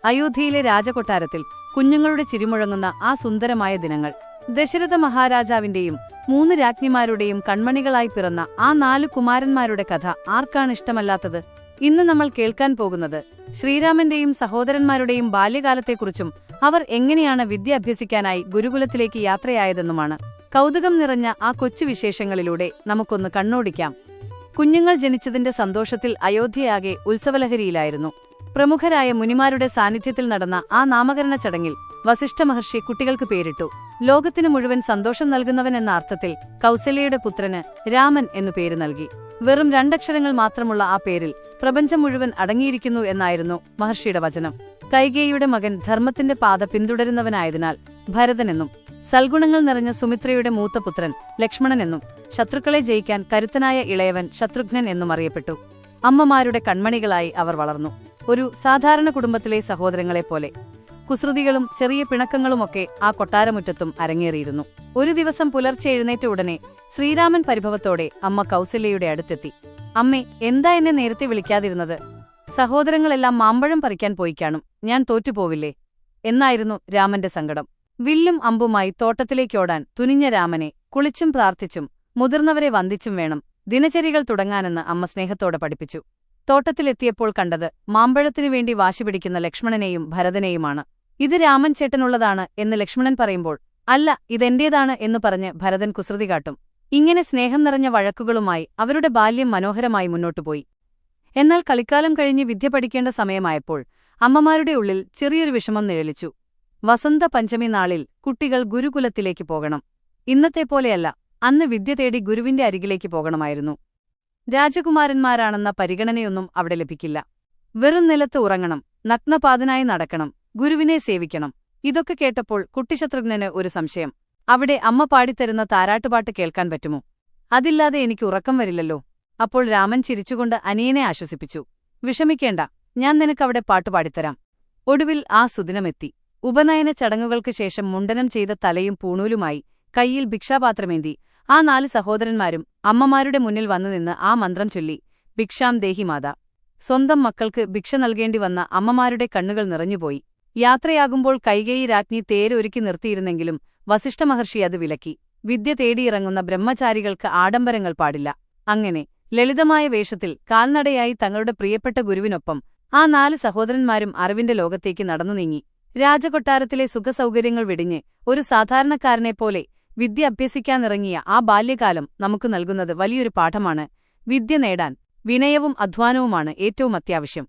അയോധ്യയിലെ രാജകൊട്ടാരത്തിൽ കുഞ്ഞുങ്ങളുടെ ചിരിമുഴങ്ങുന്ന ആ സുന്ദരമായ ദിനങ്ങൾ. ദശരഥ മഹാരാജാവിന്റെയും 3 രാജ്ഞിമാരുടെയും കൺമണികളായി പിറന്ന ആ 4 കുമാരന്മാരുടെ കഥ ആർക്കാണ് ഇഷ്ടമല്ലാത്തത്? ഇന്ന് നമ്മൾ കേൾക്കാൻ പോകുന്നത് ശ്രീരാമന്റെയും സഹോദരന്മാരുടെയും ബാല്യകാലത്തെക്കുറിച്ചും അവർ എങ്ങനെയാണ് വിദ്യ അഭ്യസിക്കാനായി ഗുരുകുലത്തിലേക്ക് യാത്രയായതെന്നുമാണ്. കൗതുകം നിറഞ്ഞ ആ കൊച്ചു വിശേഷങ്ങളിലൂടെ നമുക്കൊന്ന് കണ്ണോടിക്കാം. കുഞ്ഞുങ്ങൾ ജനിച്ചതിന്റെ സന്തോഷത്തിൽ അയോധ്യയാകെ ഉത്സവലഹരിയിലായിരുന്നു. പ്രമുഖരായ മുനിമാരുടെ സാന്നിധ്യത്തിൽ നടന്ന ആ നാമകരണ ചടങ്ങിൽ വസിഷ്ഠ മഹർഷി കുട്ടികൾക്ക് പേരിട്ടു. ലോകത്തിനു മുഴുവൻ സന്തോഷം നൽകുന്നവൻ എന്ന അർത്ഥത്തിൽ കൗസല്യയുടെ പുത്രന് രാമൻ എന്നു പേര് നൽകി. വെറും 2 അക്ഷരങ്ങൾ മാത്രമുള്ള ആ പേരിൽ പ്രപഞ്ചം മുഴുവൻ അടങ്ങിയിരിക്കുന്നു എന്നായിരുന്നു മഹർഷിയുടെ വചനം. കൈകേയിയുടെ മകൻ ധർമ്മത്തിന്റെ പാത പിന്തുടരുന്നവനായതിനാൽ ഭരതനെന്നും, സൽഗുണങ്ങൾ നിറഞ്ഞ സുമിത്രയുടെ മൂത്തപുത്രൻ ലക്ഷ്മണനെന്നും, ശത്രുക്കളെ ജയിക്കാൻ കരുത്തനായ ഇളയവൻ ശത്രുഘ്നൻ എന്നും അറിയപ്പെട്ടു. അമ്മമാരുടെ കൺമണികളായി അവർ വളർന്നു. ഒരു സാധാരണ കുടുംബത്തിലെ സഹോദരങ്ങളെപ്പോലെ. കുസൃതികളും ചെറിയ പിണക്കങ്ങളുമൊക്കെ ആ കൊട്ടാരമുറ്റത്തും അരങ്ങേറിയിരുന്നു. ഒരു ദിവസം പുലർച്ചെ എഴുന്നേറ്റ ഉടനെ ശ്രീരാമൻ പരിഭവത്തോടെ അമ്മ കൗസല്യയുടെ അടുത്തെത്തി. അമ്മേ, എന്താ എന്നെ നേരത്തെ വിളിക്കാതിരുന്നത്? സഹോദരങ്ങളെല്ലാം മാമ്പഴം പറിക്കാൻ പോയി കാണും, ഞാൻ തോറ്റുപോവില്ലേ എന്നായിരുന്നു രാമന്റെ സങ്കടം. വില്ലും അമ്പുമായി തോട്ടത്തിലേക്കോടാൻ തുനിഞ്ഞ രാമനെ കുളിച്ചും പ്രാർത്ഥിച്ചും മുതിർന്നവരെ വന്ദിച്ചും വേണം ദിനചര്യകൾ തുടങ്ങാനെന്ന് അമ്മ സ്നേഹത്തോടെ പഠിപ്പിച്ചു. തോട്ടത്തിലെത്തിയപ്പോൾ കണ്ടത് മാമ്പഴത്തിനു വേണ്ടി വാശിപിടിക്കുന്ന ലക്ഷ്മണനെയും ഭരതനെയുമാണ്. ഇത് രാമൻ ചേട്ടനുള്ളതാണ് എന്ന് ലക്ഷ്മണൻ പറയുമ്പോൾ, അല്ല, ഇതെന്റേതാണ് എന്ന് പറഞ്ഞ് ഭരതൻ കുസൃതി കാട്ടും. ഇങ്ങനെ സ്നേഹം നിറഞ്ഞ വഴക്കുകളുമായി അവരുടെ ബാല്യം മനോഹരമായി മുന്നോട്ടുപോയി. എന്നാൽ കളിക്കാലം കഴിഞ്ഞ് വിദ്യ പഠിക്കേണ്ട സമയമായപ്പോൾ അമ്മമാരുടെ ഉള്ളിൽ ചെറിയൊരു വിഷമം നിഴലിച്ചു. വസന്ത പഞ്ചമി നാളിൽ കുട്ടികൾ ഗുരുകുലത്തിലേക്ക് പോകണം. ഇന്നത്തെ പോലെയല്ല, അന്ന് വിദ്യ തേടി ഗുരുവിന്റെ അരികിലേക്ക് പോകണമായിരുന്നു. രാജകുമാരന്മാരാണെന്ന പരിഗണനയൊന്നും അവിടെ ലഭിക്കില്ല. വെറും നിലത്ത് ഉറങ്ങണം, നഗ്നപാതനായി നടക്കണം, ഗുരുവിനെ സേവിക്കണം. ഇതൊക്കെ കേട്ടപ്പോൾ കുട്ടിശത്രുഘ്നന് ഒരു സംശയം. അവിടെ അമ്മ പാടിത്തരുന്ന താരാട്ടുപാട്ട് കേൾക്കാൻ പറ്റുമോ? അതില്ലാതെ എനിക്ക് ഉറക്കം വരില്ലല്ലോ. അപ്പോൾ രാമൻ ചിരിച്ചുകൊണ്ട് അനിയനെ ആശ്വസിപ്പിച്ചു. വിഷമിക്കേണ്ട, ഞാൻ നിനക്കവിടെ പാട്ടുപാടിത്തരാം. ഒടുവിൽ ആ സുദിനമെത്തി. ഉപനയന ചടങ്ങുകൾക്ക് ശേഷം മുണ്ടനം ചെയ്ത തലയും പൂണൂലുമായി കൈയിൽ ഭിക്ഷാപാത്രമേന്തി ആ 4 സഹോദരന്മാരും അമ്മമാരുടെ മുന്നിൽ വന്നുനിന്ന് ആ മന്ത്രം ചൊല്ലി, ഭിക്ഷാം ദേഹി മാതാ. സ്വന്തം മക്കൾക്ക് ഭിക്ഷ നൽകേണ്ടി വന്ന അമ്മമാരുടെ കണ്ണുകൾ നിറഞ്ഞുപോയി. യാത്രയാകുമ്പോൾ കൈകേയി രാജ്ഞി തേര് ഒരുക്കി നിർത്തിയിരുന്നെങ്കിലും വസിഷ്ഠ മഹർഷി അത് വിലക്കി. വിദ്യ തേടിയിറങ്ങുന്ന ബ്രഹ്മചാരികൾക്ക് ആഡംബരങ്ങൾ പാടില്ല. അങ്ങനെ ലളിതമായ വേഷത്തിൽ കാൽനടയായി തങ്ങളുടെ പ്രിയപ്പെട്ട ഗുരുവിനൊപ്പം ആ 4 സഹോദരന്മാരും അറിവിന്റെ ലോകത്തേക്ക് നടന്നു നീങ്ങി. രാജകൊട്ടാരത്തിലെ സുഖസൗകര്യങ്ങൾ വെടിഞ്ഞ് ഒരു സാധാരണക്കാരനെപ്പോലെ വിദ്യ അഭ്യസിക്കാനിറങ്ങിയ ആ ബാല്യകാലം നമുക്ക് നൽകുന്നത് വലിയൊരു പാഠമാണ്. വിദ്യ നേടാൻ വിനയവും അധ്വാനവുമാണ് ഏറ്റവും അത്യാവശ്യം.